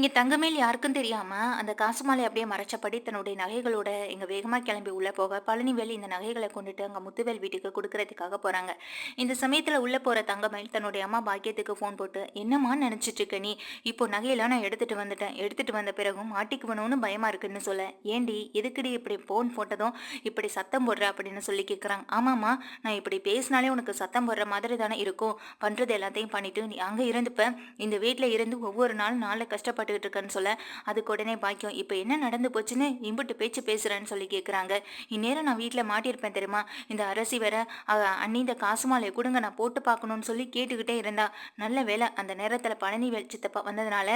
இங்க தங்கமேல் யாருக்கும் தெரியாம, அந்த காசு மாலைய அப்படியே மறைச்சபடி தன்னுடைய நகைகளோட இங்க வேகமா கிளம்பி உள்ள போக, பழனிவேல் இந்த நகைகள கொண்டுட்டு அங்க முத்துவேல் வீட்டுக்கு குடுக்குறதுக்காக போறாங்க. இந்த சமயத்துல உள்ள போற தங்கமயில் தன்னுடைய அம்மா பாக்கியத்துக்கு ஃபோன் போட்டு, "என்னம்மா நெனச்சிட்டு இருக்க நீ? இப்போ நகையெல்லாம் நான் எடுத்துட்டு வந்துட்டேன். எடுத்துட்டு வந்த பிறகும் மாட்டிக்குவனோன்னு பயமா இருக்குன்னு சொல்ல, ஏன்டி எதுக்குடி இப்படி ஃபோன் போட்டதும் இப்படி சத்தம் போடுற?" அப்படின்னு சொல்லி கேட்குறாங்க. "ஆமாம்மா, நான் இப்படி பேசினாலே உனக்கு சத்தம் போடுற மாதிரி தானே இருக்கும். பண்றது எல்லாத்தையும் பண்ணிட்டு நீ அங்க இருந்துப்ப. இந்த வீட்ல இருந்து ஒவ்வொரு நாளும் நாள்ல கஷ்டப்பட்டுக்கிட்டு இருக்கேன்னு சொல்ல, அதுக்கு உடனே பாக்கியம், இப்ப என்ன நடந்து போச்சுன்னு இம்புட்டு பேச்சு பேசுறேன்னு சொல்லி கேட்குறாங்க. இந்நேரம் நான் வீட்ல மாட்டியிருப்பேன் தெரியுமா? இந்த அரசி வேற அண்ணி இந்த காசு மாலைய குடுங்க நான் போட்டு பார்க்கணும்னு சொல்லி கேட்டுக்கிட்டே இருந்தா. நல்ல வேளை அந்த நேரத்துல பழனிவேல் சித்தப்பா வந்ததுனால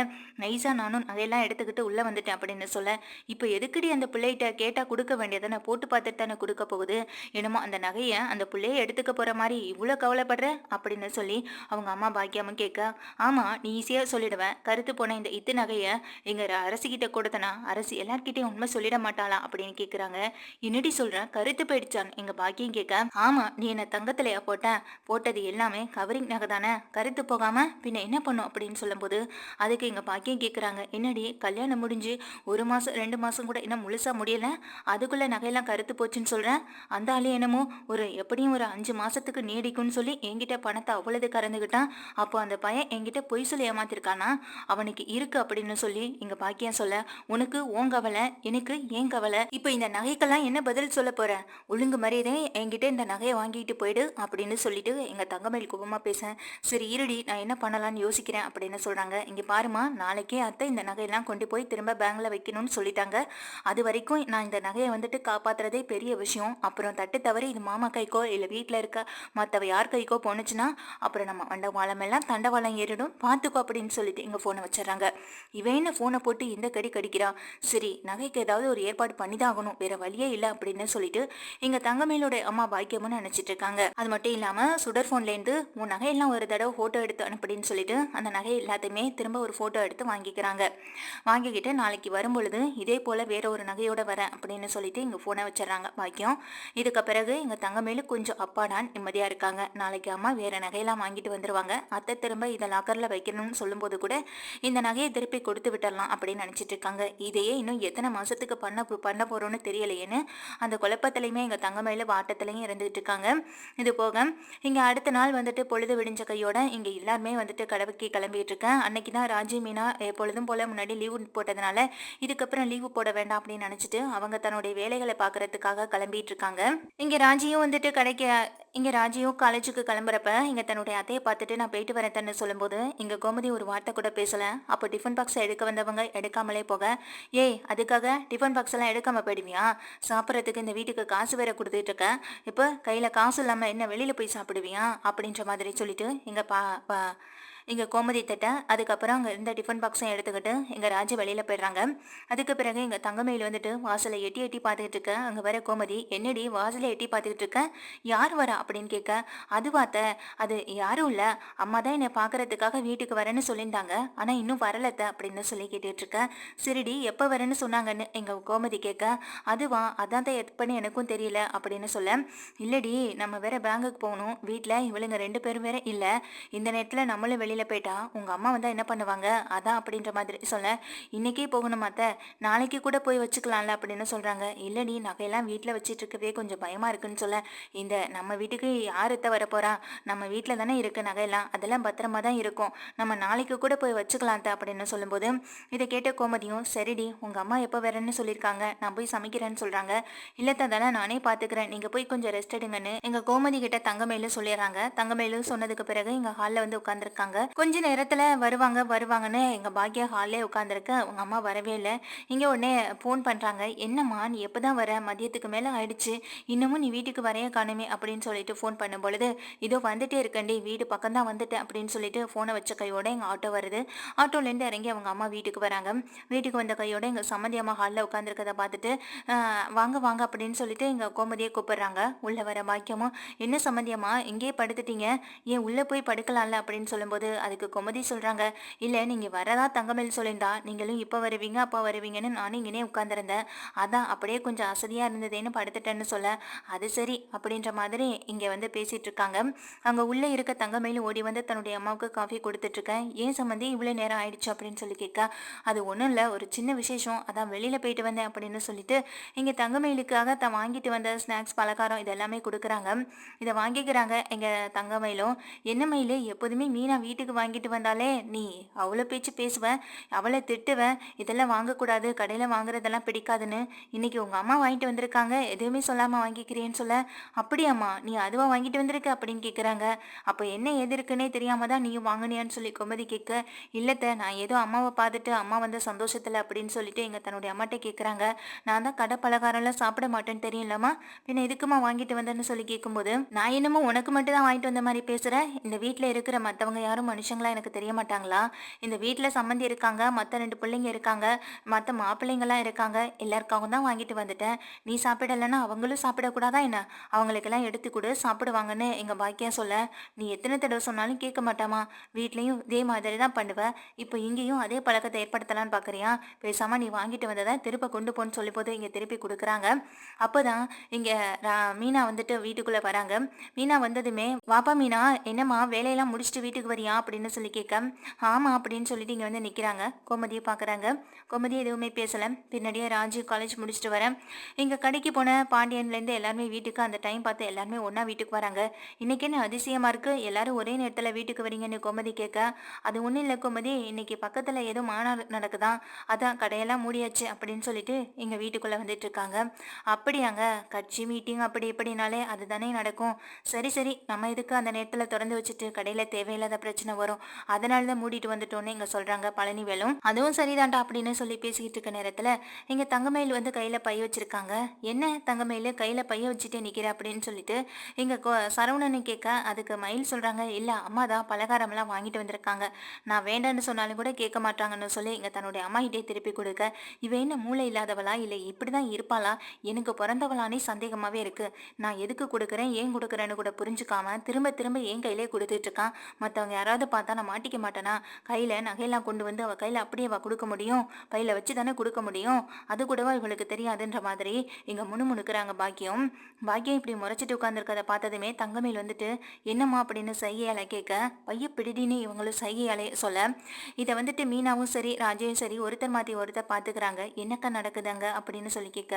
நைஸா நானும் நகையெல்லாம் எடுத்துக்கிட்டு உள்ள வந்துட்டேன் அப்படின்னு சொல்ல, இப்ப எதுக்குடி அந்த பிள்ளைகிட்ட கேட்டா குடுக்க வேண்டியதானே? போட்டு பார்த்துட்டு தானே குடுக்க போகுது. என்னமோ அந்த நகைய அந்த புள்ளைய எடுத்துக்க போற மாரி இவ்ளோ கவலைப்படுற? அப்படின்னு சொல்லி அவங்க அம்மா பாக்கியமும் கேட்க, ஆமா, நீ ஈஸியா சொல்லிடுவ. கருத்து போன இந்த நகைய எங்க அரசிகிட்ட கொடுத்தனா, அரசி எல்லார்கிட்டயும் உண்மை சொல்லிட மாட்டாளா அப்படின்னு கேக்குறாங்க. என்னடி சொல்ற? கருத்து போயிடுச்சான் எங்க பாக்கியம் கேட்க, ஆமா, நீ என்ன தங்கத்திலயா போட்ட? போட்டது எல்லாமே கவரிங் நகை தானே, கருத்து போகாம பின்ன என்ன பண்ணும் அப்படின்னு சொல்லும்போது, அதுக்கு எங்க பாக்கியம் கேக்குறாங்க, என்னடி கல்யாணம் முடிஞ்சு 1 மாசம் 2 மாசம் கூட இன்னும் முழுசா முடியல, அதுக்குள்ள நகையெல்லாம் கருத்து போச்சுன்னு சொல்றேன். அந்த ஆளு என்னமோ எப்படியும் ஒரு 5 மாசத்துக்கு நீடிக்கும்னு சொல்லி என்கிட்ட பணத்தை அவ்வளவு கறந்துகிட்டான். அப்போ அந்த பையன் என்கிட்ட பொய் சொல்லி ஏமாத்திருக்கானா? அவனுக்கு இருக்கு அப்படின்னு சொல்லி எங்க பாக்கியம் சொல்ல, உனக்கு உன் கவலை, எனக்கு ஏன் கவலை? இப்ப இந்த நகைக்கெல்லாம் என்ன பதில் சொல்ல போற? ஒழுங்கு மரியாதை என்கிட்ட இந்த நகையை வாங்கிட்டு போயிடு அப்படின்னு சொல்லிட்டு எங்க தங்கமயில் கோபமா பேச, சரி இருடி நான் என்ன பண்ணலாம்னு யோசிக்கிறேன் அப்படின்னு சொல்றாங்க. இங்க பாருமா, நாளைக்கே அத்தை இந்த நகையெல்லாம் கொண்டு போய் திரும்ப பேங்க்ல வைக்கணும்னு சொல்லிட்டாங்க. அது வரைக்கும் நான் இந்த நகையை வந்துட்டு காப்பாத்துறதே பெரிய விஷயம். அப்புறம் தட்டு தவறி இது மாமா கைக்கோ இல்ல வீட்டுல இருக்க மத்தவ யார் கைக்கோ போனுச்சுன்னா அப்புறம் நம்ம வண்டவாளம் எல்லாம் தண்டவாளம் ஏறிடும், பார்த்துக்கோ அப்படின்னு சொல்லிட்டு எங்க ஃபோனை வச்சிடறாங்க. இவன் என்ன ஃபோனை போட்டு இந்த கடி கடிக்கிறா? சரி, நகைக்கு ஏதாவது ஒரு ஏற்பாடு பண்ணிதான் ஆகணும், வேற வழியே இல்லை அப்படின்னு சொல்லிட்டு எங்க தங்கமேலோட அம்மா பாக்கியமும் நினைச்சிட்டு இருக்காங்க. அது மட்டும் இல்லாம சுடர் ஃபோன்ல இருந்து உன் நகையெல்லாம் ஒரு தடவை போட்டோ எடுத்து அனுப்பின்னு சொல்லிட்டு அந்த நகை எல்லாத்தையுமே திரும்ப ஒரு போட்டோ எடுத்து வாங்கிக்கிறாங்க. வாங்கிக்கிட்டு நாளைக்கு வரும்பொழுது இதே போல வேற ஒரு நகையோட வரேன் அப்படின்னு சொல்லிட்டு எங்க ஃபோனை வச்சிடறாங்க பாக்கியம். இதுக்கு பிறகு எங்க தங்கமேலு கொஞ்சம் அப்பாடான் நிம்மதியா இருக்காங்க. நாளைக்கு அம்மா வேற நகையெல்லாம் வாங்கிட்டு வந்துருவாங்க. அத்தை திரும்ப இதை லாக்கர்ல வைக்கணும்னு சொல்லும்போது கூட இந்த நகையை திருப்பி கொடுத்து விட்டுறலாம் அப்படின்னு நினைச்சிட்டு இருக்காங்க. இதையே இன்னும் எத்தனை மாசத்துக்கு பண்ண போறோம்னு தெரியலையேன்னு அந்த குழப்பத்திலையுமே எங்க தங்கமேலு வாட்டத்திலையும் இருந்துகிட்டு இருக்காங்க. இது போக இங்க அடுத்த நாள் வந்துட்டு பொழுது விடிஞ்ச கையோட இங்க எல்லாருமே வந்துட்டு கடவுக்கு கிளம்பிட்டு இருக்கேன். அன்னைக்கு தான் ராஜி மீனா எப்பொழுதும் போல முன்னாடி லீவு போட்டதுனால இதுக்கப்புறம் லீவு போட வேண்டாம் அப்படின்னு நினைச்சிட்டு அவங்க தன்னுடைய வேலைகளை பாக்குறதுக்காக கிளம்பிட்டு இருக்காங்க. இங்க ராஜியும் வந்துட்டு கடைக்கு இங்க ராஜியும் காலேஜுக்கு கிளம்புறப்ப இங்க தன்னுடைய அத்தையை பார்த்துட்டு நான் போயிட்டு வரேன்னு சொல்லும்போது இங்க கோமதி ஒரு வார்த்தை கூட பேசல. அப்போ டிஃபன் பாக்ஸ் எடுக்க வந்தவங்க எடுக்காமலே போக, ஏய் அதுக்காக டிஃபன் பாக்ஸ் எல்லாம் எடுக்காம போயிடுவியா? சாப்பிட்றதுக்கு இந்த வீட்டுக்கு காசு வேற கொடுத்துட்டு இருக்க, இப்போ கையில காசு இல்லாம என்ன வெளியில போய் சாப்பிடுவியா அப்படின்ற மாதிரி சொல்லிட்டு இங்க கோமதி தட்ட, அதுக்கப்புறம் அங்க இருந்த டிஃபன் பாக்ஸையும் எடுத்துக்கிட்டு எங்க ராஜி வெளியில போயிடுறாங்க. அதுக்கு பிறகு எங்க தங்கமயில் வந்துட்டு வாசலை எட்டி எட்டி பார்த்துக்கிட்டு இருக்க, அங்க வர கோமதி, என்னடி வாசலை எட்டி பார்த்துக்கிட்டு இருக்க, யார் வரா அப்படின்னு கேட்க, அதுவாத்த, அது யாரும் இல்ல, அம்மா தான் என்னை பாக்குறதுக்காக வீட்டுக்கு வரேன்னு சொல்லியிருந்தாங்க, ஆனா இன்னும் வரலத்த அப்படின்னு சொல்லி கேட்டுட்டு இருக்க. சரிடி எப்ப வரேன்னு சொன்னாங்கன்னு எங்க கோமதி கேட்க, அதுவா, அதான் தான் எப்பன்னு எனக்கும் தெரியல அப்படின்னு சொல்ல, இல்லடி நம்ம வேற பேங்குக்கு போகணும், வீட்டுல இவளுங்க 2 பேரும் வேற இல்ல, இந்த நேரத்துல நம்மளும் வெளியில போயிட்டா உங்க அம்மா வந்தா என்ன பண்ணுவாங்க, அதான் அப்படின்ற மாதிரி சொல்ல, இன்னைக்கே போகணுமா அத்தை, நாளைக்கு கூட போய் வச்சுக்கலாம்ல அப்படின்னு சொல்றாங்க. இல்லடி நகையெல்லாம் வீட்டுல வச்சிட்டு இருக்கவே கொஞ்சம் பயமா இருக்குன்னு சொல்ல, இந்த நம்ம வீட்டுக்கு யாருத்த வர போறா, நம்ம வீட்டுல தானே இருக்கு நகையெல்லாம், அதெல்லாம் பத்திரமா தான் இருக்கும், நம்ம நாளைக்கு கூட போய் வச்சுக்கலாம் அத்தை அப்படின்னு சொல்லும்போது இதை கேட்ட கோமதியும், சரிடி உங்க அம்மா எப்போ வரேன்னு சொல்லியிருக்காங்க, நான் போய் சமைக்கிறேன்னு சொல்றாங்க. இல்லத்த தானே நானே பாத்துக்கிறேன், நீங்க போய் கொஞ்சம் ரெஸ்ட் எடுங்கன்னு எங்க கோமதி கிட்ட தங்கமேலும் சொல்லிடுறாங்க. தங்கமேலும் சொன்னதுக்கு பிறகு எங்க ஹால்ல வந்து உட்காந்துருக்காங்க. கொஞ்ச நேரத்துல வருவாங்க வருவாங்கன்னு எங்க பாக்கியா ஹால்லே உட்காந்துருக்க, உங்க அம்மா வரவே இல்லை. இங்க உடனே ஃபோன் பண்றாங்க, என்னம்மா நீ எப்பதான் வர, மதியத்துக்கு மேல ஆயிடுச்சு, இன்னமும் நீ வீட்டுக்கு வரைய காணுமே அப்படின்னு சொல்லிட்டு ஃபோன் பண்ணும் பொழுது, இதோ வந்துட்டே இருக்கண்டி, வீடு பக்கம் தான் வந்துட்டேன் அப்படின்னு சொல்லிட்டு ஃபோனை வச்ச கையோட எங்க ஆட்டோ வருது. ஆட்டோலேருந்து இறங்கி அவங்க அம்மா வீட்டுக்கு வராங்க. வீட்டுக்கு வந்த கையோட எங்க சம்மந்தி அம்மா ஹாலில் உட்காந்துருக்கதை பார்த்துட்டு, வாங்க வாங்க அப்படின்னு சொல்லிட்டு எங்க கோமதியை கூப்பிடுறாங்க. உள்ள வர பாக்கியமும், என்ன சம்மந்தி அம்மா இங்கேயே படுத்துட்டீங்க, ஏன் உள்ள போய் படுக்கலாம்ல அப்படின்னு சொல்லும்போது, அதுக்கு கோமதி சொல்றாங்க, இல்ல நீங்க வரதா தங்கமயில் சொல்லியிருந்தா நீங்களும் இப்ப வருவீங்க அப்ப வருவீங்கன்னு நானும் இங்கனே உட்கார்ந்திருந்தேன். அதான் அப்படியே கொஞ்சம் அசதியா இருந்ததேன்னு படுத்துட்டேன்னு சொல்ல, அது சரி அப்படின்ற மாதிரி இங்க வந்து பேசிட்டு இருக்காங்க. அங்க உள்ள இருக்க தங்கமயிலும் ஓடி வந்து தன்னுடைய அம்மாவுக்கு காஃபி கொடுத்துட்டு இருக்கேன். ஏன் சம்மந்தி இவ்வளவு நேரம் ஆயிடுச்சு அப்படின்னு சொல்லி கேட்க, அது ஒண்ணும் இல்ல, ஒரு சின்ன விசேஷம், அதான் வெளியில போயிட்டு வந்தேன் அப்படின்னு சொல்லிட்டு இங்க தங்கமயிலுக்காக தான் வாங்கிட்டு வந்த ஸ்நாக்ஸ் பலகாரம் இதெல்லாமே கொடுக்குறாங்க. இதை வாங்கிக்கிறாங்க எங்க தங்கமயிலும். என்ன மயிலு, எப்போதுமே மீனா வீட்டுக்கு வாங்கிட்டு வந்தாலே நீ அவ்வளோ பேச்சு பேசுவ, அவளை திட்டுவ, இதெல்லாம் வாங்கக்கூடாது, கடையில் வாங்குறதெல்லாம் பிடிக்காதுன்னு. இன்னைக்கு உங்க அம்மா வாங்கிட்டு வந்திருக்காங்க, எதுவுமே சொல்லாம வாங்கிக்கிறேன்னு சொல்ல, அப்படியாம்மா நீ அதுவா வாங்கிட்டு வந்திருக்க அப்படின்னு கேட்குறாங்க. அப்போ என்ன எது இருக்குன்னே தெரியாம தான் நீயும் வாங்கினியான்னு சொல்லி கோமதி கேட்க, இல்லத்த நான் ஏதோ அம்மாவை பார்த்துட்டு அம்மா வந்து சந்தோஷத்துல அப்படின்னு சொல்லிட்டு எங்க தன்னுடைய அம்மாட்ட கேட்குறாங்க. நான் தான் கடை பலகாரம்லாம் சாப்பிட மாட்டேன்னு தெரியும்லம்மா, பின்ன எதுக்குமா வாங்கிட்டு வந்தேன்னு சொல்லி கேட்கும்போது, நான் என்னமோ உனக்கு மட்டும் தான் வாங்கிட்டு வந்த மாதிரி பேசுகிறேன், இந்த வீட்டில் இருக்கிற மற்றவங்க யாரும் மனுஷங்களா எனக்கு தெரிய மாட்டாங்களா? இந்த வீட்டில் சம்மந்தி இருக்காங்க, மற்ற 2 பிள்ளைங்க இருக்காங்க, மற்ற மாப்பிள்ளைங்களாம் இருக்காங்க, எல்லாருக்காகவும் தான் வாங்கிட்டு வந்துட்டேன். நீ சாப்பிடலைன்னா அவங்களும் சாப்பிடக்கூடாதா என்ன? அவங்களுக்கெல்லாம் எடுத்து கொடு சாப்பிடுவாங்கன்னு எங்கள் பாக்கியா சொல்ல, நீ எத்தனை தடவை சொன்னாலும் கேட்க மாட்டாமா, வீட்லேயும் இதே மாதிரி தான் பண்ணுவேன், இப்போ இங்கேயும் அதே பழக்கத்தை ஏற்படுத்தலான்னு பார்க்குறியா? பேசாமல் நீ வாங்கிட்டு வந்ததை திருப்ப கொண்டு போன்னு சொல்லி போது இங்கே திருப்பி கொடுக்குறாங்க. அப்போதான் இங்கே மீனா வந்துட்டு வீட்டுக்குள்ளே வராங்க. மீனா வந்ததுமே, வாப்பா மீனா, என்னம்மா வேலையெல்லாம் முடிச்சுட்டு வீட்டுக்கு வரியா அப்படின்னு சொல்லி கேட்க, ஆமா அப்படின்னு சொல்லிட்டு இங்கே வந்து நிற்கிறாங்க. கோமதியை பார்க்குறாங்க. கோமதி எதுவுமே பேசலை. பின்னாடியே ராஜீவ் காலேஜ் முடிச்சுட்டு வரேன். இங்கே கடைக்கு போன பாண்டியன்லேருந்து எல்லாருமே வீட்டுக்கு அந்த டைம் பார்த்து எல்லாருமே ஒன்றா வீட்டுக்கு வராங்க. இன்னைக்கு என்ன அதிசயமாக இருக்குது, எல்லாரும் ஒரே நேரத்தில் வீட்டுக்கு வரீங்கன்னு கோமதி கேட்க, அது ஒன்றும் இல்லை கோமதி, இன்னைக்கு பக்கத்தில் ஏதோ மாநாடு நடக்குதான், அதான் கடையெல்லாம் மூடியாச்சு அப்படின்னு சொல்லிட்டு எங்கள் வீட்டுக்குள்ளே வந்துட்டு இருக்காங்க. அப்படியாங்க, கட்சி மீட்டிங் அப்படி இப்படினாலே அதுதானே நடக்கும். சரி சரி, நம்ம இதுக்கு அந்த நேரத்தில் திறந்து வச்சுட்டு கடையில் தேவையில்லாத பிரச்சனை வரும், அதனால தான் மூடிட்டு வந்துட்டோன்னு இங்கே சொல்கிறாங்க பழனிவேலும். அதுவும் சரிதான்டா அப்படின்னு சொல்லி பேசிக்கிட்டு இருக்க நேரத்தில் இங்கே தங்கமயில் வந்து கையில் பை வச்சுருக்காங்க. என்ன தங்கமயில் கையில் பைய வச்சுட்டு நிற்கிற அப்படின்னு சொல்லிட்டு இங்கே சரவணனு கேட்க, அதுக்கு மயில் சொல்கிறாங்க, இல்லை அம்மா தான் பலகாரம்லாம் வாங்கிட்டு வந்திருக்காங்க, நான் வேண்டான்னு சொன்னாலும் கூட கேட்க மாட்டாங்கன்னு சொல்லி இங்கே தன்னுடைய அம்மா கிட்டே திருப்பி கொடுக்க, இவ என்ன மூளை இல்லாதவளா இல்லை இப்படி தான் இருப்பாளா, எனக்கு பிறந்தவளானே சந்தேகமாகவே இருக்குது, நான் எதுக்கு கொடுக்குறேன் ஏன் கொடுக்குறேன்னு கூட புரிஞ்சுக்காம திரும்ப திரும்ப என் கையிலே கொடுத்துட்டு இருக்கான், மற்றவங்க யாராவது பார்த்தா நான் மாட்டிக்க மாட்டேனா, கையில் நகையெல்லாம் கொண்டு வந்து அவள் கையில் அப்படியே கொடுக்க முடியும், பையில் வச்சு தானே கொடுக்க முடியும், அது கூடவா இவளுக்கு தெரியாதுன்ற மாதிரி இங்கே முணுமுணுக்கிறாங்க பாக்கியம். பாக்கியம் இப்படி முறைச்சிட்டு உட்காந்துருக்கதை பார்த்ததுமே தங்கமேல் வந்துட்டு, என்னம்மா அப்படின்னு சைகையால கேட்க, பைய பிடிடின்னு இவங்களும் சைகையாலே சொல்ல, இதை வந்துட்டு மீனாவும் சரி ராஜையும் சரி ஒருத்தர் மாற்றி ஒருத்தர் பார்த்துக்கிறாங்க. என்னக்கா நடக்குதுங்க அப்படின்னு சொல்லி கேட்க,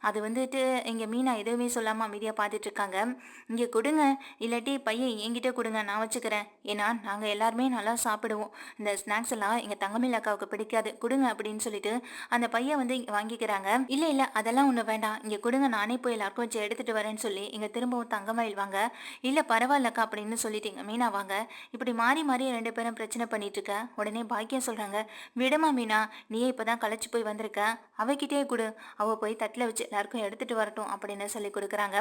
அது வந்துட்டு இங்கே மீனா எதுவுமே சொல்லாமல் அமைதியாக பார்த்துட்டு இருக்காங்க. இங்கே கொடுங்க, இல்லாட்டி பையன் என்கிட்ட கொடுங்க, நான் வச்சுக்கிறேன், ஏன்னா நாங்கள் எல்லாருமே நல்லா சாப்பிடுவோம், இந்த ஸ்நாக்ஸ் எல்லாம் எங்கள் தங்கமேல் அக்காவுக்கு பிடிக்காது, கொடுங்க அப்படின்னு சொல்லிட்டு அந்த பையன் வந்து இங்கே வாங்கிக்கிறாங்க. இல்லை இல்லை அதெல்லாம் ஒன்றும் வேண்டாம், இங்கே கொடுங்க, நானே போய் எல்லாருக்கும் வச்சு எடுத்துகிட்டு வரேன்னு சொல்லி இங்கே திரும்பவும் தங்கமயில் வாங்க, இல்லை பரவாயில்லக்கா அப்படின்னு சொல்லிட்டீங்க மீனா வாங்க. இப்படி மாறி மாறி 2 பேரும் பிரச்சனை பண்ணிட்டு இருக்க உடனே பாக்கியம் சொல்கிறாங்க, விடுமா மீனா, நீயே இப்போ தான் களைச்சி போய் வந்திருக்க, அவகிட்டே கொடு, அவள் போய் தட்டில் வச்சு எல்லாருக்கும் எடுத்துகிட்டு வரட்டும் அப்படின்னு சொல்லி கொடுக்குறாங்க.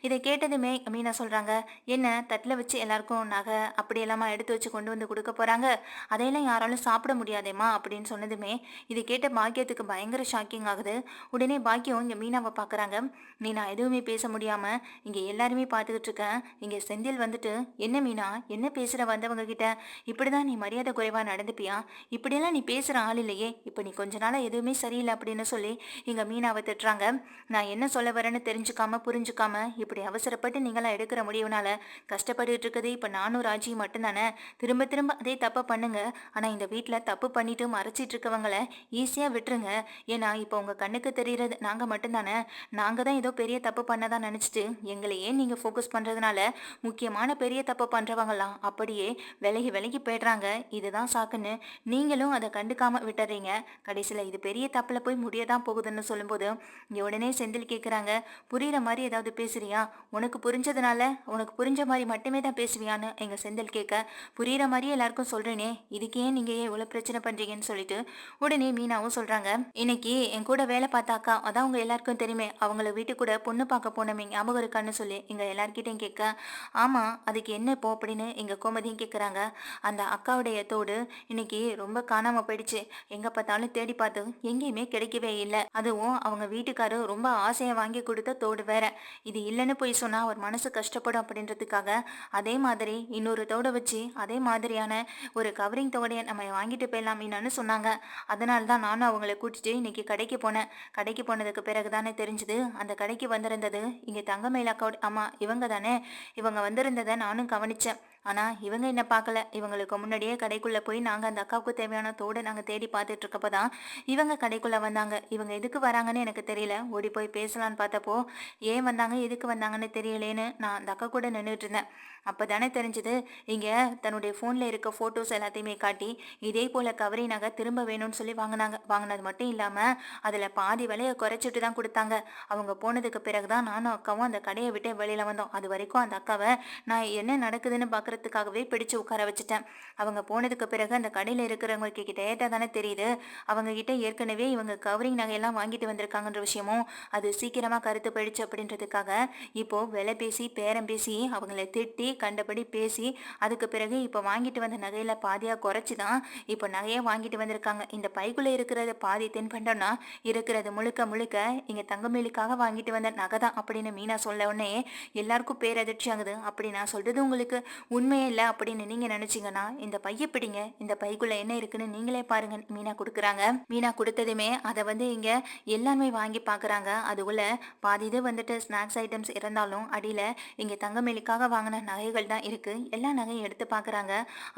இதை கேட்டதுமே மீனா சொல்கிறாங்க, என்ன தட்டில் வச்சு எல்லாருக்கும் நகை அப்படியெல்லாமா எடுத்து வச்சு கொண்டு வந்து கொடுக்க போகிறாங்க, அதையெல்லாம் யாராலும் சாப்பிட முடியாதேம்மா அப்படின்னு சொன்னதுமே இதை கேட்ட பாக்கியத்துக்கு பயங்கர ஷாக்கிங் ஆகுது. உடனே பாக்கியம் இங்கே மீனாவை பார்க்குறாங்க. நீ நான் எதுவுமே பேச முடியாமல் இங்கே எல்லாருமே பார்த்துக்கிட்டு இருக்கேன். இங்கே செந்தில் வந்துட்டு, என்ன மீனா என்ன பேசுகிற வந்தவங்க கிட்ட, இப்படி தான் நீ மரியாதை குறைவாக நடந்துப்பியா, இப்படியெல்லாம் நீ பேசுகிற ஆள் இல்லையே, இப்போ நீ கொஞ்ச நாளாக எதுவுமே சரியில்லை அப்படின்னு சொல்லி இங்கே மீனாவை திட்டுறாங்க. நான் என்ன சொல்ல வரேன்னு தெரிஞ்சுக்காம புரிஞ்சுக்காம இப்படி அவசரப்பட்டு நீங்களாம் எடுக்கிற முடிவுனால கஷ்டப்பட்டுட்டு இருக்குது இப்போ நானும் ராஜி மட்டும்தானே, திரும்ப திரும்ப அதே தப்பை பண்ணுங்க, ஆனால் இந்த வீட்டில் தப்பு பண்ணிட்டு மறைச்சிட்டு இருக்கவங்களை ஈஸியாக விட்டுருங்க, ஏன்னா இப்போ உங்கள் கண்ணுக்கு தெரிகிறது நாங்கள் மட்டும்தானே, நாங்கள் தான் ஏதோ பெரிய தப்பு பண்ணதான் நினச்சிட்டு எங்களையே நீங்கள் ஃபோக்கஸ் பண்ணுறதுனால முக்கியமான பெரிய தப்பு பண்ணுறவங்களாம் அப்படியே விலகி விலகி போய்ட்றாங்க, இதுதான் சாக்குன்னு நீங்களும் அதை கண்டுக்காமல் விட்டுறீங்க, கடைசியில் இது பெரிய தப்பில் போய் முடிய தான் போகுதுன்னு சொல்லும்போது இங்கே உடனே செந்தில் கேட்குறாங்க, புரிகிற மாதிரி ஏதாவது பேசுறியா, உனக்கு புரிஞ்சதுனால உனக்கு புரிஞ்ச மாதிரி மட்டுமே தான் பேசுவியான்னு எங்கள் செந்தில் கேட்க, புரிகிற மாதிரியே எல்லாருக்கும் சொல்கிறேனே, இதுக்கே நீங்கள் ஏன் இவ்வளோ பிரச்சனை பண்ணுறீங்கன்னு சொல்லிட்டு உடனே மீனாவும் சொல்கிறாங்க, இன்னைக்கு என் கூட வேலை பார்த்தாக்கா அதான் உங்கள் எல்லாருக்கும் தெரியுமே, அவங்கள வீட்டு கூட பொண்ணு பார்க்க போனமே ஞாபகம் இருக்கான்னு சொல்லி எங்கள் எல்லார்கிட்டையும் கேட்க, ஆமாம் அதுக்கு என்ன இப்போ அப்படின்னு எங்கள் கோமதியும் கேட்குறாங்க. அந்த அக்காவுடைய தோடு இன்னைக்கு ரொம்ப காணாமல் போயிடுச்சு, எங்கே பார்த்தாலும் தேடி பார்த்து எங்கேயுமே கிடைக்கவே இல்லை, அதுவும் அவங்க வீட்டுக்காரரு ரொம்ப ஆசையை வாங்கி கொடுத்த தோடு வேற, இது இல்லைன்னு போய் சொன்னால் அவர் மனசு கஷ்டப்படும் அப்படின்றதுக்காக அதே மாதிரி இன்னொரு தோடை வச்சு அதை அதே மாதிரியான ஒரு கவரிங் தொகையை நம்ம வாங்கிட்டு போயிடலாம் மீனான்னு சொன்னாங்க. அதனால தான் நானும் அவங்கள கூட்டிட்டு இன்னைக்கு கடைக்கு போனேன். கடைக்கு போனதுக்கு பிறகு தானே தெரிஞ்சுது, அந்த கடைக்கு வந்திருந்தது இங்கே தங்கமயில் அக்காவோட அம்மா இவங்க தானே. இவங்க வந்திருந்ததை நானும் கவனிச்சேன். ஆனா இவங்க என்ன பார்க்கல. இவங்களுக்கு முன்னாடியே கடைக்குள்ள போய் நாங்க அந்த அக்காவுக்கு தேவையான தோட நாங்க தேடி பார்த்துட்டு இருக்கப்பதான் இவங்க கடைக்குள்ள வந்தாங்க. இவங்க எதுக்கு வராங்கன்னு எனக்கு தெரியல. ஓடி போய் பேசலான்னு பார்த்தப்போ ஏன் வந்தாங்க எதுக்கு வந்தாங்கன்னு தெரியலேன்னு நான் அந்த அக்கா கூட நின்றுட்டு இருந்தேன். அப்பதானே தெரிஞ்சது, இங்க தன்னுடைய போன்ல இருக்க போட்டோஸ் எல்லாத்தையுமே காட்டி இதே போல கவரி நகை திரும்ப வேணும்னு சொல்லி வாங்கினாங்க. வாங்கினது மட்டும் இல்லாம அதுல பாதி விலையை குறைச்சிட்டு தான் கொடுத்தாங்க. அவங்க போனதுக்கு பிறகுதான் நானும் அக்காவும் அந்த கடையை விட்டு வெளியில வந்தோம். அது வரைக்கும் அந்த அக்காவை நான் என்ன நடக்குதுன்னு பாக்குறதுக்காகவே பிடிச்சு உட்கார வச்சுட்டேன். அவங்க போனதுக்கு பிறகு அந்த கடையில இருக்கிறவங்க கிட்ட ஏட்டா தானே தெரியுது, அவங்க கிட்ட ஏற்கனவே இவங்க கவரிங் நகையெல்லாம் வாங்கிட்டு வந்திருக்காங்கன்ற விஷயமும் அது சீக்கிரமா கருத்து போயிடுச்சு அப்படின்றதுக்காக இப்போ விலை பேசி பேரம் பேசி அவங்கள திட்டி கண்டபடி பேசி அதுக்கு பிறகு இப்போ வாங்கிட்டு வந்த நகையில பாதியா குறைச்சி தான் இப்போ நகையை வாங்கிட்டு வந்திருக்காங்க. இந்த பைக்குள்ள இருக்கிறது பாதி தென்பண்டோம்னா இருக்கிறது முழுக்க முழுக்க இங்க தங்கமேலுக்காக வாங்கிட்டு வந்த நகை தான் அப்படின்னு மீனா சொல்ல உடனே எல்லாருக்கும் பேரதிர்ச்சி ஆகுது. அப்படி நான் சொல்றது உங்களுக்கு உண்மையே இல்லை அப்படின்னு நீங்க நினைச்சீங்கன்னா இந்த பைய பிடிங்க, இந்த பைக்குள்ள என்ன இருக்குன்னு நீங்களே பாருங்க. மீனா கொடுக்குறாங்க. மீனா கொடுத்ததுமே அதை இங்க எல்லாருமே வாங்கி பாக்குறாங்க. அதுக்குள்ள பாதி இது ஸ்நாக்ஸ் ஐட்டம்ஸ் இருந்தாலும் அடியில இங்க தங்கமேலுக்காக வாங்கின நகைகள் தான் இருக்கு. எல்லா நகையும் எடுத்து பாக்குறாங்க.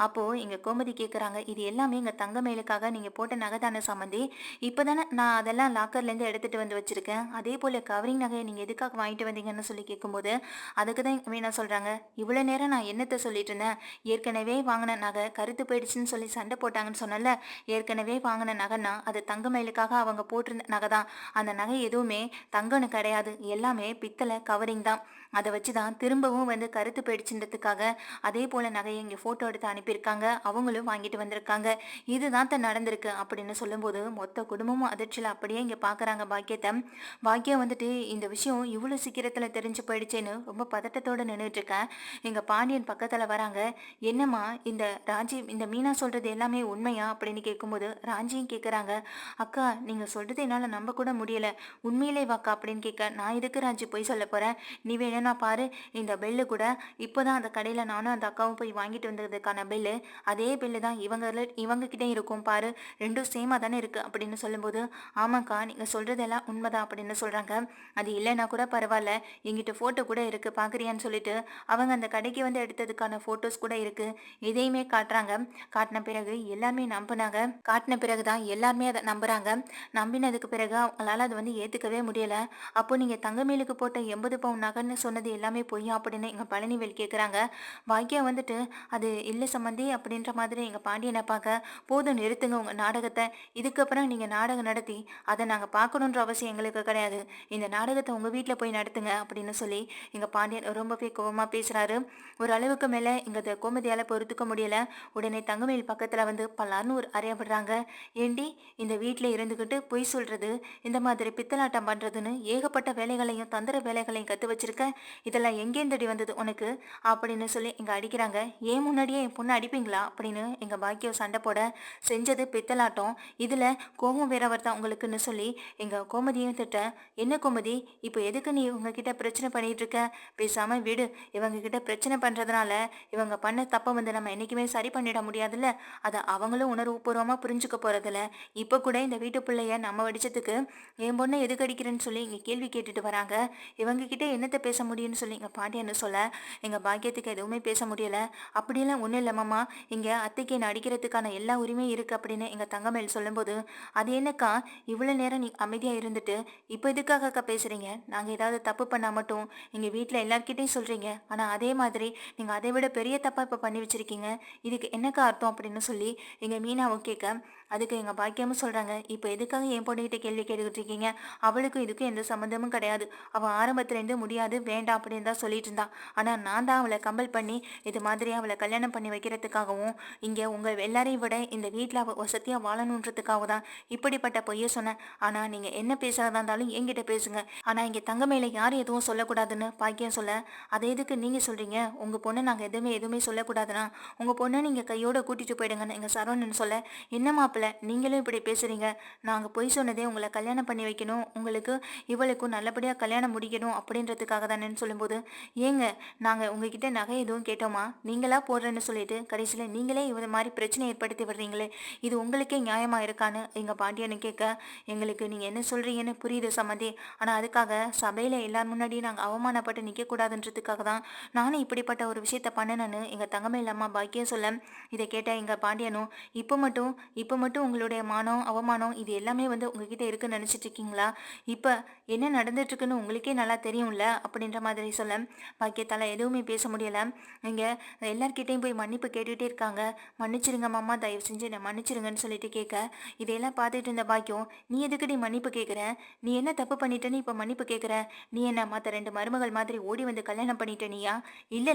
அப்போ இங்க கோமதி கேக்குறாங்க, இது எல்லாமே இங்க தங்கமேலுக்காக நீங்க போட்ட நகை தானே சம்மந்தி? இப்பதானே நான் அதெல்லாம் லாக்கர்ல இருந்து எடுத்துட்டு வந்து வச்சிருக்கேன். அதே போல கவரிங் நகையை நீங்க எதுக்காக வாங்கிட்டு வந்தீங்கன்னு சொல்லி கேட்கும்போது அதுக்கு தான் மீனா சொல்றாங்க, இவ்வளவு நேரம் நான் என்னத்த சொல்லிட்டு இருந்தேன், ஏற்கனவே வாங்கின நகை கருத்து போயிடுச்சுன்னு சொல்லி சண்டை போட்டாங்கன்னு சொன்னல. ஏற்கனவே வாங்கின நகைன்னா அது தங்கமயிலுக்காக அவங்க போட்டிருந்த நகை தான். அந்த நகை எதுவுமே தங்கம்னு கிடையாது, எல்லாமே பித்தளை கவரிங் தான். அதை வச்சுதான் திரும்பவும் கருத்து போயிடுச்சுன்றதுக்காக அதே போல நகையை இங்க போட்டோ எடுத்து அனுப்பியிருக்காங்க. அவங்களும் வாங்கிட்டு வந்திருக்காங்க. இதுதான் நடந்திருக்கு அப்படின்னு சொல்லும்போது மொத்த குடும்பமும் அதிர்ச்சியில அப்படியே இங்க பாக்குறாங்க பாக்கியத்தை. பாக்கியம் இந்த விஷயம் இவ்வளவு சீக்கிரத்துல தெரிஞ்சு போயிடுச்சேன்னு ரொம்ப பதட்டத்தோட நின்றுட்டு இருக்கேன். எங்க பாண்டியன் பக்கத்துல வராங்க. என்னம்மா இந்த ராஜி இந்த மீனா சொல்றது எல்லாமே உண்மையா அப்படின்னு கேட்கும்போது ராஞ்சியும் கேக்குறாங்க, அக்கா நீங்க சொல்றது என்னால நம்ப கூட முடியல, உண்மையிலே வாக்கா அப்படின்னு கேட்க, நான் எதுக்கு ராஜி போய் சொல்ல போறேன், நீ வேணும்னா பாரு, இந்த பெல்லு கூட இப்போதான் அந்த கடையில நானும் அந்த அக்காவும் போய் வாங்கிட்டு வந்ததுக்கான பெல்லு, அதே பெல்லு தான் இவங்க கிட்டே இருக்கும் பாரு, ரெண்டும் சேமா தானே இருக்கு அப்படின்னு சொல்லும்போது, ஆமாக்கா நீங்க சொல்றதெல்லாம் உண்மைதான் அப்படின்னு சொல்றாங்க. அது இல்லைன்னா கூட பரவாயில்ல, எங்கிட்ட போட்டோ கூட இருக்கு பாக்குறியான்னு சொல்லிட்டு அவங்க அந்த கடைக்கு எடுத்ததுக்கான போட்டோஸ் கூட இருக்கு. இதையுமே காட்டுறாங்க. காட்டின பிறகு எல்லாருமே நம்பினாங்க. காட்டின பிறகுதான் எல்லாருமே அதை நம்புறாங்க. நம்பினதுக்கு பிறகு அவங்களால அது ஏத்துக்கவே முடியல. அப்போ நீங்க தங்கமேலுக்கு போட்ட 80 பவுன் நகைன்னு சொன்னது எல்லாமே பொய்யா அப்படின்னு எங்க பழனிவேல் கேக்குறாங்க. பாக்கியா அது இல்லை சம்மந்தி அப்படின்ற மாதிரி எங்க பாண்டியனை பார்க்க, போதும் நிறுத்துங்க உங்க நாடகத்தை, இதுக்கப்புறம் நீங்க நாடகம் நடத்தி அதை நாங்க பார்க்கணுன்ற அவசியம் எங்களுக்கு கிடையாது, இந்த நாடகத்தை உங்க வீட்டுல போய் நடத்துங்க அப்படின்னு சொல்லி எங்க பாண்டியன் ரொம்பவே கோபமா பேசுறாரு. ஒரு அளவுக்கு மேல எங்க கோமதியால பொறுத்துக்க முடியல. உடனே தங்கமேல் பக்கத்துல பல்லார்னு ஒரு அறைய விடுறாங்க. ஏண்டி இந்த வீட்டுல இருந்துகிட்டு பொய் சொல்றது, இந்த மாதிரி பித்தலாட்டம் பண்றதுன்னு ஏகப்பட்ட வேலைகளையும் தந்திர வேலைகளையும் கத்து வச்சிருக்க, இதெல்லாம் எங்கேந்தடி வந்தது உனக்கு அப்படின்னு சொல்லி எங்க அடிக்கிறாங்க. ஏன் முன்னாடியே என் பொண்ணு அடிப்பீங்களா அப்படின்னு எங்க பாக்கியம் சண்டை போட, செஞ்சது பித்தலாட்டம், இதுல கோபம் வேற வருதா உங்களுக்குன்னு சொல்லி எங்க கோமதியும் திட்ட, என்ன கோமதி இப்போ எதுக்கு நீ இவங்க கிட்ட பிரச்சனை பண்ணிட்டு இருக்க, பேசாம விடு, இவங்க கிட்ட பிரச்சனை பண்றதுனால இவங்க பண்ண தப்பை நம்ம என்னைக்குமே சரி பண்ணிட முடியாதுல்ல, அதை அவங்களும் உணர்வுபூர்வமா புரிஞ்சுக்க போறதில்ல, இப்ப கூட இந்த வீட்டு பிள்ளைய நம்ம வடிச்சதுக்கு என் பொண்ணை எதுக்கு அடிக்கிறேன்னு சொல்லி இங்க கேள்வி கேட்டுட்டு வராங்க. இவங்க கிட்ட என்னத்தை பேச முடியும்னு சொல்லி எங்க பாண்டியன்னு சொல்ல, எங்க பாக்கியத்துக்கு எதுவுமே பேச முடியல. அப்படியெல்லாம் ஒண்ணும் இல்லை மாமா, இங்க அத்தைக்கு என்ன அடிக்கிறதுக்கான எல்லா உரிமையும் இருக்கு அப்படின்னு எங்க தங்கமேல் சொல்லும்போது, அது என்னக்கா இவ்வளவு நேரம் நீ அமைதியா இருந்துட்டு இப்போ எதுக்காக அக்கா பேசுறீங்க, நாங்க ஏதாவது தப்பு பண்ணா மட்டும் எங்க வீட்டுல எல்லார்கிட்டையும் சொல்றீங்க, ஆனா அதே மாதிரி நீங்க அதை விட பெரிய தப்பா இப்ப பண்ணி வச்சிருக்கீங்க, இதுக்கு என்னக்கா அர்த்தம் அப்படின்னு சொல்லி எங்க மீனாவும் கேட்க, அதுக்கு எங்க பாக்கியமும் சொல்றாங்க, இப்போ எதுக்காக என் பொண்ணுகிட்ட கேள்வி கேட்டுக்கிட்டு இருக்கீங்க, அவளுக்கும் இதுக்கும் எந்த சம்மந்தமும் கிடையாது, அவள் ஆரம்பத்துலேருந்து முடியாது வேண்டாம் அப்படின்னு தான் சொல்லிட்டு இருந்தா, ஆனால் நான் தான் அவளை கம்பல் பண்ணி இது மாதிரி அவளை கல்யாணம் பண்ணி வைக்கிறதுக்காகவும் இங்கே உங்கள் எல்லாரையும் விட இந்த வீட்டில் அவள் வசதியாக வாழணுன்றதுக்காக தான் இப்படிப்பட்ட பொய்யை சொன்னேன். ஆனால் நீங்கள் என்ன பேசுறதா இருந்தாலும் என்கிட்ட பேசுங்க, ஆனால் இங்கே தங்க மேலே யாரும் எதுவும் சொல்லக்கூடாதுன்னு பாக்கியம் சொல்ல, அதை எதுக்கு நீங்கள் சொல்கிறீங்க, உங்கள் பொண்ணை நாங்கள் எதுவுமே சொல்லக்கூடாதுன்னா உங்கள் பொண்ணை நீங்கள் கையோட கூட்டிகிட்டு போயிடுங்கன்னு எங்கள் சரவணன் சொல்ல, என்ன மாப்பிள்ள கேட்கல. நீங்களும் இப்படி பேசுறீங்க. நாங்க பொய் சொன்னதே உங்கள கல்யாணம் பண்ணி வைக்கணும். உங்களுக்கு இவளுக்கும் நல்லபடியா கல்யாணம் முடிக்கணும் அப்படின்றதுக்காக தானேன்னு சொல்லும்போது, ஏங்க நாங்க உங்ககிட்ட நகை எதுவும் கேட்டோமா? நீங்களா போடுறேன்னு சொல்லிட்டு கடைசியில நீங்களே இந்த மாரி பிரச்சனை ஏற்படுத்தி விடுறீங்களே! இது உங்களுக்கே நியாயமா இருக்கான்னு எங்க பாண்டியனும் கேட்க, எங்களுக்கு நீங்க என்ன சொல்றீங்கன்னு புரியுது சம்மந்தி. ஆனா அதுக்காக சபையில எல்லார் முன்னாடியும் நாங்க அவமானப்பட்டு நிக்கக்கூடாதுன்றதுக்காக தான் நானும் இப்படிப்பட்ட ஒரு விஷயத்த பண்ணுனேன்னு எங்க தங்கமயில அம்மா பாக்கியம் சொல்ல, இதை கேட்ட எங்க பாண்டியனும், இப்போ மட்டும் இப்போ மட்டும் உங்களுடைய மானம், அவமானம் இது எல்லாமே வந்து உங்ககிட்ட இருக்குன்னு நினைச்சிட்டு இருக்கீங்களா? இப்ப என்ன நடந்துட்டு இருக்குன்னு உங்களுக்கே நல்லா தெரியும்ல அப்படின்ற மாதிரி சொல்ல, பாக்கியத்தால எதுவுமே பேச முடியல. இங்க எல்லார்கிட்டயும் போய் மன்னிப்பு கேட்டுட்டே இருக்காங்க. மன்னிச்சிருங்க மாமா, தயவு செஞ்சு என்னை மன்னிச்சிருங்கன்னு சொல்லிட்டு கேட்க, இதையெல்லாம் பார்த்துட்டு இருந்த பாக்கியம், நீ எதுக்குடி மன்னிப்பு கேட்குற? நீ என்ன தப்பு பண்ணிட்டேன்னு இப்போ மன்னிப்பு கேட்குற? நீ என்ன மற்ற 2 மருமகள் மாதிரி ஓடி வந்து கல்யாணம் பண்ணிட்ட நீயா? இல்ல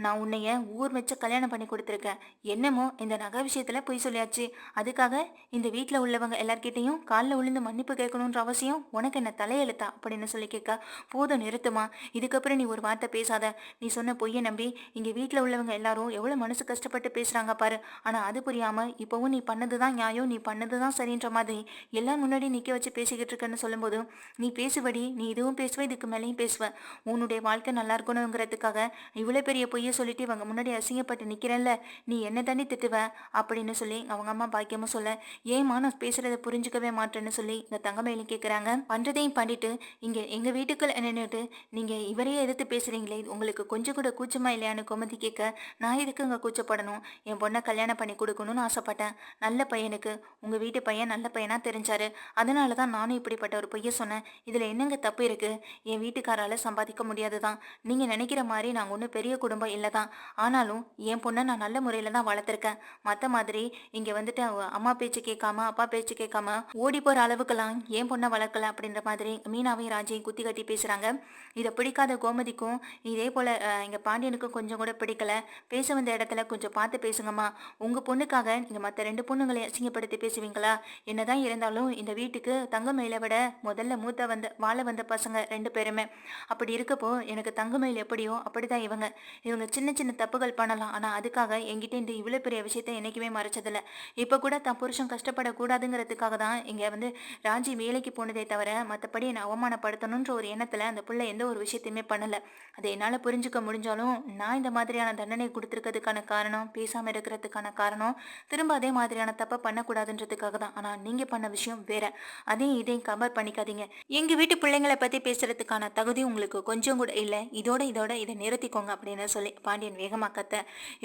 நான் உன்னைய ஊர் வச்சு கல்யாணம் பண்ணி கொடுத்துருக்கேன். என்னமோ இந்த நகை விஷயத்துல பொய் சொல்லியாச்சு. அதுக்காக இந்த வீட்ல உள்ளவங்க எல்லார்கிட்டயும் கால்ல விழுந்து மன்னிப்பு கேட்கணுன்ற அவசியம் உனக்கு என்ன தலையெழுத்தா அப்படின்னு சொல்லி கேட்க, போதும் நிறுத்துமா, இதுக்கப்புறம் நீ ஒரு வார்த்தை பேசாத. நீ சொன்ன பொய்யை நம்பி இங்க வீட்ல உள்ளவங்க எல்லாரும் எவ்வளவு மனசு கஷ்டப்பட்டு பேசுறாங்க பாரு. ஆனா அது புரியாம இப்பவும் நீ பண்ணதுதான் நியாயம், நீ பண்ணதுதான் சரின்ற மாதிரி எல்லாம் முன்னாடி நிக்க வச்சு பேசிக்கிட்டு இருக்கேன்னு சொல்லும்போது, நீ பேசுவடி, நீ இதுவும் பேசுவ, இதுக்கு மேலேயும் பேசுவ. உன்னுடைய வாழ்க்கை நல்லா இருக்கணுங்கிறதுக்காக இவ்வளவு பெரிய பொய்யை சொல்லிட்டு இவங்க முன்னாடி அசிங்கப்பட்டு நிக்கிறேன்ல, நீ என்ன தாண்டி திட்டுவ அப்படின்னு சொல்லி அவங்க அம்மா பாக்கியமும் சொல்ல, ஏம்மா நான் பேசுறதை புரிஞ்சுக்கவே மாட்டேன்னு சொல்லி இந்த தங்கமயிலும் கேட்குறாங்க. பண்றதையும் பண்ணிட்டு இங்க எங்க வீட்டுக்குள்ள நின்றுட்டு நீங்க இவரையே எதிர்த்து பேசுறீங்களே, இது உங்களுக்கு கொஞ்சம் கூட கூச்சமா இல்லையான்னு கோமதி கேட்க, நான் எதுக்கு இங்க கூச்சப்படணும்? என் பொண்ணை கல்யாணம் பண்ணி கொடுக்கணும்னு ஆசைப்பட்டேன். நல்ல பையனுக்கு, உங்க வீட்டு பையன் நல்ல பையனா தெரிஞ்சாரு. அதனால தான் நானும் இப்படிப்பட்ட ஒரு பொய்யை சொன்னேன். இதுல என்னங்க தப்பு இருக்கு? என் வீட்டுக்காரால சம்பாதிக்க முடியாதுதான். நீங்க நினைக்கிற மாதிரி நாங்க ஒன்றும் பெரிய குடும்பம் இல்லை தான். ஆனாலும் என் பொண்ணை நான் நல்ல முறையில தான் வளர்த்துருக்கேன். மற்ற மாதிரி இங்க வந்துட்டு அவ அம்மா பேச்சு கேட்காம அப்பா பேச்சு கேட்காம ஓடி போற அளவுக்கெல்லாம் என் பொண்ணை வளர்க்கல அப்படின்ற மாதிரி மீனாவையும் ராஜையும் குத்தி கட்டி பேசுறாங்க. இதை பிடிக்காத கோமதிக்கும் இதே போல எங்க பாண்டியனுக்கும் கொஞ்சம் கூட பிடிக்கல. பேச வந்த இடத்துல கொஞ்சம் பார்த்து பேசுங்கம்மா. உங்க பொண்ணுக்காக நீங்க மற்ற 2 பொண்ணுங்களை அசிங்கப்படுத்தி பேசுவீங்களா? என்னதான் இருந்தாலும் இந்த வீட்டுக்கு தங்கமயிலை விட முதல்ல மூத்த வந்த வாழ வந்த பசங்க 2 பேருமே. அப்படி இருக்கப்போ எனக்கு தங்கமயில் எப்படியோ அப்படிதான் இவங்க. இவங்க சின்ன சின்ன தப்புகள் பண்ணலாம். ஆனா அதுக்காக என்கிட்ட இந்த இவ்வளவு பெரிய விஷயத்த என்னைக்குமே மறைச்சதில்ல. இப்ப கூட தன் புருஷன் கஷ்டப்படக்கூடாதுங்கிறதுக்காக தான் இங்க வந்து ராஜி வேலைக்கு போனதே தவிர மற்றபடி என்னை அவமானப்படுத்தணுன்ற ஒரு எண்ணத்துல அந்த புள்ள எந்த ஒரு விஷயத்தையுமே பண்ணல. அதை என்னால புரிஞ்சுக்க முடிஞ்சாலும் நான் இந்த மாதிரியான தண்டனை கொடுத்துருக்கிறதுக்கான காரணம், பேசாம இருக்கிறதுக்கான காரணம், திரும்ப அதே மாதிரியான தப்பை பண்ணக்கூடாதுன்றதுக்காக தான். ஆனா நீங்க பண்ண விஷயம் வேற. அதையும் இதையும் கம்பேர் பண்ணிக்காதீங்க. எங்க வீட்டு பிள்ளைங்களை பத்தி பேசுறதுக்கான தகுதி உங்களுக்கு கொஞ்சம் கூட இல்லை. இதோட இதை நிறுத்திக்கோங்க அப்படின்னு சொல்லி பாண்டியன் வேகமா கத்த,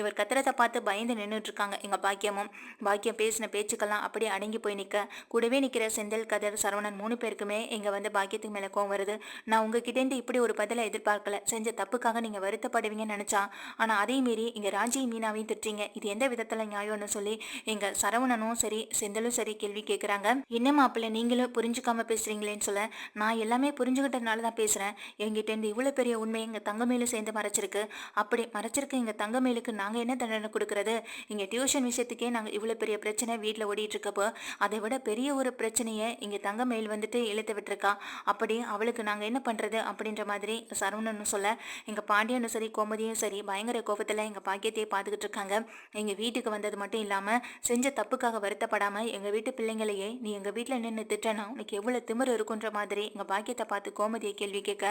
இவர் கத்துறதை பார்த்து பயந்து நின்றுட்டு இருக்காங்க எங்க பாக்கியமும். பாக்கியம் பேசின பேச்சுக்கெல்லாம் அப்படியே அடங்கி போய் நிக்க, கூடவே நிக்கிற செந்தில், கதிர், சரவணன் 3 பேருக்குமே எங்க வந்து பாக்கியத்துக்கு மேல கோவம் வருது. நான் உங்ககிட்ட இருந்து இப்படி ஒரு பதிலை எதிர்பார்க்கல. செஞ்ச தப்புக்காக நீங்க வருத்தப்படுவீங்கன்னு நினைச்சா, ஆனா அதே மீறி இங்க ராஜியும் மீனாவையும் திட்டுறீங்க. இது எந்த விதத்துல நியாயம்னு சொல்லி எங்க சரவணனும் சரி செந்திலும் சரி கேள்வி கேட்குறாங்க. என்ன மாப்பிள்ளை நீங்களும் புரிஞ்சுக்காம பேசுறீங்களேன்னு சொல்ல, நான் எல்லாமே புரிஞ்சுக்கிட்டதுனால தான் பேசுறேன். என்கிட்ட இருந்து இவ்வளவு பெரிய உண்மையை எங்க தங்கமேலும் சேர்ந்து மறைச்சிருக்கு. அப்படி மறைச்சிருக்க எங்க தங்கமேலுக்கு நாங்க என்ன தண்டனை கொடுக்கறது? இங்க டியூஷன் விஷயத்துக்கே நாங்க இவ்வளவு பெரிய பிரச்சனை வீட்டுல ஓடிட்டு இருக்கப்போ, அதை விட பெரிய ஒரு பிரச்சனையை இங்க தங்கமேல் வந்துட்டு இழுத்து விட்டுருக்கா. அப்படி அவளுக்கு நாங்க என்ன பண்றது அப்படின்ற மாதிரி சரவணனும் சொல்ல, எங்க பாண்டியனும் சரி கோமதியும் சரி பயங்கர கோபத்துல எங்க பாக்கியத்தையே பார்த்துக்கிட்டு இருக்காங்க. எங்க வீட்டுக்கு வந்தது மட்டும் இல்லாம செஞ்ச தப்புக்காக வருத்தப்படாம எங்க வீட்டு பிள்ளைங்களையே நீ எங்க வீட்டுல நின்று திட்டனா உனக்கு எவ்வளவு திமிரு இருக்குன்ற மாதிரி எங்க பாக்கியத்தை பார்த்து கோமதியை கேள்வி கேட்க,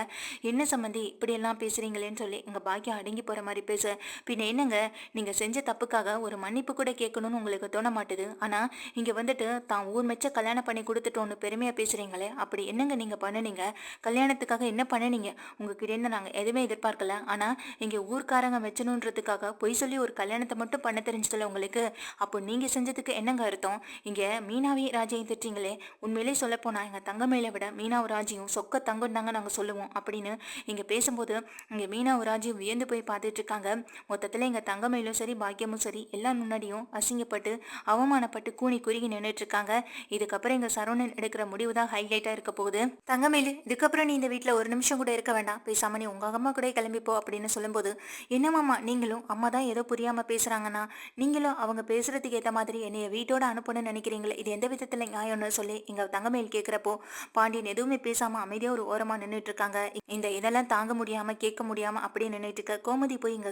என்ன சம்பந்தி இப்படியெல்லாம் பேசுறீங்களேன்னு சொல்லி எங்க பாக்கியம் அடங்கி போற மாதிரி பேச, பின்ன என்னங்க நீங்க செஞ்ச தப்புக்காக ஒரு மன்னிப்பு கூட கேட்கணும்னு உங்களுக்கு தோண மாட்டுது. ஆனா இங்க வந்துட்டு தான் ஊர் மெச்ச கல்யாணம் பண்ணி கொடுத்துட்டோன்னு பெருமையா பேசுறீங்களே, அப்படி என்னங்க நீங்க பண்ணுனீங்க? கல்யாணத்துக்காக என்ன பண்ணுனீங்க? உங்ககிட்ட இருந்து நாங்க எதுவுமே எதிர்பார்க்கல. ஆனா இங்க ஊர்க்காரங்க மெச்சணுன்றதுக்காக பொய் சொல்லி ஒரு கல்யாணத்தை மட்டும் பண்ண தெரிஞ்சதுல உங்களுக்கு. அப்போ நீங்க செஞ்சதுக்கு என்னங்க அர்த்தம்? இங்க மீனாவையும் ராஜையும் திட்டீங்களே, உண்மையிலே சொல்ல போனா எங்க தங்கமயிலை விட மீனாவும் ராஜியும் சொக்க தங்கம் தாங்க நாங்க சொல்லுவோம் அப்படின்னு இங்க பேசும்போது இங்க மீனாவும் ராஜியும் வியந்து போய் பார்த்துட்டு இருக்காங்க. மொத்தத்துல எங்க தங்கமயிலும் சரி பாக்கியமும் சரி எல்லாம் முன்னாடியும் அசிங்கப்பட்டு அவமானப்பட்டு கூனி குறுகி நின்றுட்டு இருக்காங்க. இதுக்கப்புறம் எங்க சரவணன் எடுக்கிற முடிவு தான் ஹைலைட்டா இருக்க போகுது. தங்கமயிலு, இதுக்கப்புறம் நீ இந்த வீட்டுல ஒரு நிமிஷம் கூட இருக்க வேண்டாம், பேசாம நீ உங்க அம்மா கூட கிளம்பிப்போ அப்படின்னு சொல்லும்போது, என்னமாமா நீங்களும் அம்மா தான் ஏதோ புரியாம பேசுறாங்கன்னா நீங்களும் அவங்க பேசுறதுக்கு ஏற்ற மாதிரி என்னைய வீட்டோட அனுப்பணும்னு நினைக்கிறீங்களே, இது எந்த விதத்துல நியாயம்னு சொல்லி எங்க தங்கமயில் கேட்கிறப்போ பாண்டியன் எதுவுமே பேசாம அமைதியா ஒரு ஓரமா நின்றுட்டு இருக்காங்க. இந்த இதெல்லாம் தாங்க முடியாம கேட்க முடியாம அப்படியே நின்றுட்டு இருக்க கோமதி போய் இங்க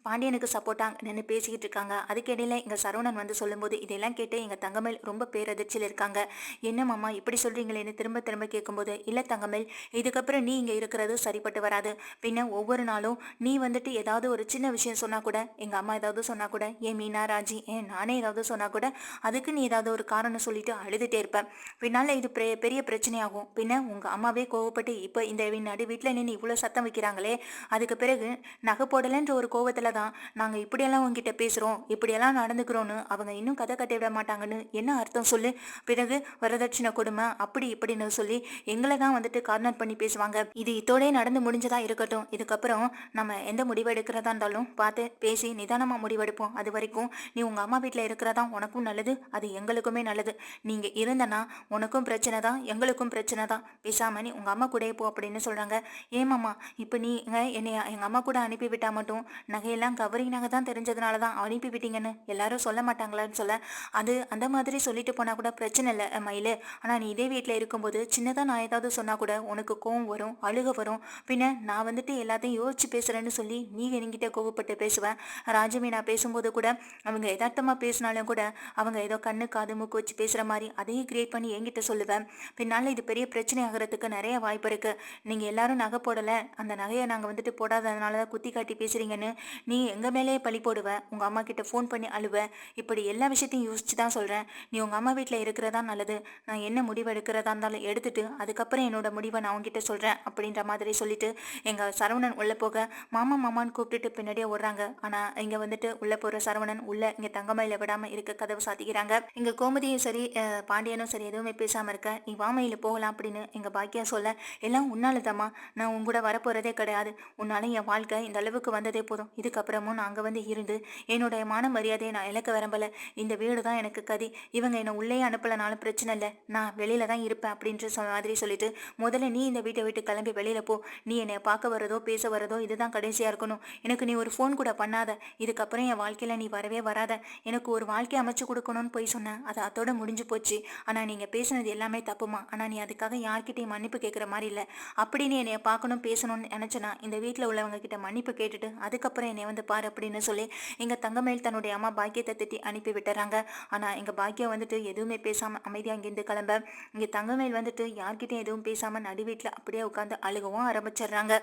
பாண்டியனுக்கு சப்போர்ட்டா நின்று பேசிக்கிட்டு இருக்காங்க. அதுக்கிடையில இங்க சரவணன் வந்து சொல்லும்போது இதெல்லாம் இதெல்லாம் கேட்டு எங்க தங்கமேல் ரொம்ப பேரதிர்ச்சியில் இருக்காங்க. என்ன மாமா இப்படி சொல்றீங்களேன்னு திரும்ப திரும்ப கேட்கும்போது, இல்ல தங்கமேல், இதுக்கப்புறம் நீ இங்க இருக்கிறது சரிப்பட்டு வராது. பின்ன ஒவ்வொரு நாளும் நீ வந்துட்டு ஏதாவது ஒரு சின்ன விஷயம் சொன்னா கூட, எங்க அம்மா ஏதாவது சொன்னா கூட, ஏன் மீனா, ராஜி, ஏன் நானே ஏதாவது சொன்னா கூட, அதுக்கு நீ ஏதாவது ஒரு காரணம் சொல்லிட்டு அழுதுட்டே இருப்ப. பின்னால இது பெரிய பிரச்சனையாகும். பின்ன உங்க அம்மாவே கோவப்பட்டு இப்ப இந்த நடு வீட்ல நின்னு இவ்ளோ சத்தம் வைக்கிறாங்களே, அதுக்கு பிறகு நகை போடலன்ற ஒரு கோவத்துல தான் நாங்க இப்படியெல்லாம் உன்கிட்ட பேசுறோம், இப்படியெல்லாம் நடந்துக்கிறோம்னு அவங்க இன்னும் கதை கட்டி விட மாட்டாங்கன்னு என்ன அர்த்தம் சொல்லு? பிறகு வரதட்சணை கொடுமை அப்படி இப்படின்னு சொல்லி எங்களை தான் வந்துட்டு கார்னர் பண்ணி பேசுவாங்க. இது இதோடே நடந்து முடிஞ்சதா இருக்கட்டும். இதுக்கப்புறம் நம்ம எந்த முடிவு எடுக்கிறதா இருந்தாலும் பார்த்து பேசி நிதானமா முடிவெடுப்போம். அது வரைக்கும் நீ உங்க அம்மா வீட்டில் இருக்கிறதா உனக்கும் நல்லது, அது எங்களுக்குமே நல்லது. நீங்க இருந்தனா உனக்கும் பிரச்சனை தான், எங்களுக்கும் பிரச்சனை தான். பேசாம நீ உங்க அம்மா கூடயே போ அப்படின்னு சொல்றாங்க. ஏமாம்மா, இப்போ நீங்க என்னை எங்க அம்மா கூட அனுப்பி விட்டா மட்டும் நகையெல்லாம் கவரிங் நகை தான் தெரிஞ்சதுனால தான் அனுப்பி விட்டீங்கன்னு எல்லாரும் சொல்ல மாட்டாங்களான்னு சொல்ல, அது அந்த மாதிரி சொல்லிட்டு போனா கூட பிரச்சனை இல்லை மயிலு. ஆனா நீ இதே வீட்டில் இருக்கும்போது சின்னதா நான் ஏதாவது சொன்னா கூட உனக்கு கோவம் வரும், அழுக வரும். பின்ன நான் வந்துட்டு எல்லாத்தையும் யோசிச்சு பேசுறேன்னு சொல்லி நீ என்கிட்ட கோவப்பட்டு பேசுவேன். ராஜமி நான் பேசும்போது கூட அவங்க யதார்த்தமா பேசினாலும் கூட அவங்க ஏதோ கண்ணு காது மூக்கு வச்சு பேசுற மாதிரி அதையும் கிரியேட் பண்ணி என்கிட்ட சொல்லுவேன். பின்னால இது பெரிய பிரச்சனை ஆகிறதுக்கு நிறைய வாய்ப்பு இருக்கு. நீங்க எல்லாரும் நகை போடல, அந்த நகையை நாங்க வந்துட்டு போடாததுனால தான் குத்தி காட்டி பேசுறீங்கன்னு நீ எங்க மேலேயே பழி போடுவ, உங்க அம்மா கிட்ட ஃபோன் பண்ணி அழுவ. இப்படி எல்லா விஷயத்தையும் யோசிச்சு தான் சொல்றேன். நீ உங்க அம்மா வீட்டில் இருக்கிறதா நல்லது. நான் என்ன முடிவு எடுக்கிறதா இருந்தாலும் எடுத்துட்டு அதுக்கப்புறம் என்னோட முடிவை நான் உங்ககிட்ட சொல்றேன் அப்படின்ற மாதிரி சொல்லிட்டு எங்க சரவணன் உள்ள போக மாமா மாமான்னு கூப்பிட்டுட்டு பின்னாடியே ஓடுறாங்க. ஆனா இங்க வந்துட்டு உள்ள போற சரவணன் உள்ள இங்க தங்கமயில விடாம இருக்க கதவு சாத்திக்கிறாங்க. இங்க கோமதியும் சரி பாண்டியனும் சரி எதுவுமே பேசாம இருக்க, நீ வாமையில போகலாம் அப்படின்னு எங்க பாக்கியா சொல்ல, எல்லாம் உன்னாலதாம்மா, நான் உன் கூட வரப்போறதே கிடையாது. உன்னால என் வாழ்க்கை இந்த அளவுக்கு வந்ததே போதும். இதுக்கப்புறமும் நான் அங்க வந்து இருந்து என்னுடைய மான மரியாதையை நான் இழக்க விரும்பல. இந்த வீடு தான் எனக்கு கதி. இவங்க என்னை உள்ளே அனுப்பலனாலும் பிரச்சனை இல்லை, நான் வெளியில தான் இருப்பேன் அப்படின்ற மாதிரி சொல்லிட்டு, முதல்ல நீ இந்த வீட்டை விட்டு கிளம்பி வெளியில போ. நீ என்னை பார்க்க வரதோ பேச வரதோ இதுதான் கடைசியா இருக்கணும். எனக்கு நீ ஒரு ஃபோன் கூட பண்ணாத. இதுக்கப்புறம் என் வாழ்க்கையில நீ வரவே வராத. எனக்கு ஒரு வாழ்க்கை அமைச்சு கொடுக்கணும்னு போய் சொன்னேன், அது அதோட முடிஞ்சு போச்சு. ஆனா நீங்க பேசுனது எல்லாமே தப்புமா. ஆனா நீ அதுக்காக யார்கிட்டையும் மன்னிப்பு கேட்குற மாதிரி இல்லை. அப்படி நீ என்னைய பார்க்கணும் பேசணும்னு நினைச்சனா இந்த வீட்டில் உள்ளவங்க கிட்ட மன்னிப்பு கேட்டுட்டு அதுக்கப்புறம் என்னை வந்து பாரு அப்படின்னு சொல்லி எங்க தங்கமேல் தன்னுடைய அம்மா பாக்கியத்தை திட்டி அனுப்பி விட்டுறாங்க. ஆனா எங்க பாக்கியம் வந்துட்டு எதுவுமே பேசாம அமைதியா இங்கிருந்து கிளம்ப, இங்க தங்கமேல் வந்துட்டு யார்கிட்டயும் எதுவும் பேசாம நடு வீட்டுல அப்படியே உட்காந்து அழுகவும் ஆரம்பிச்சிடுறாங்க.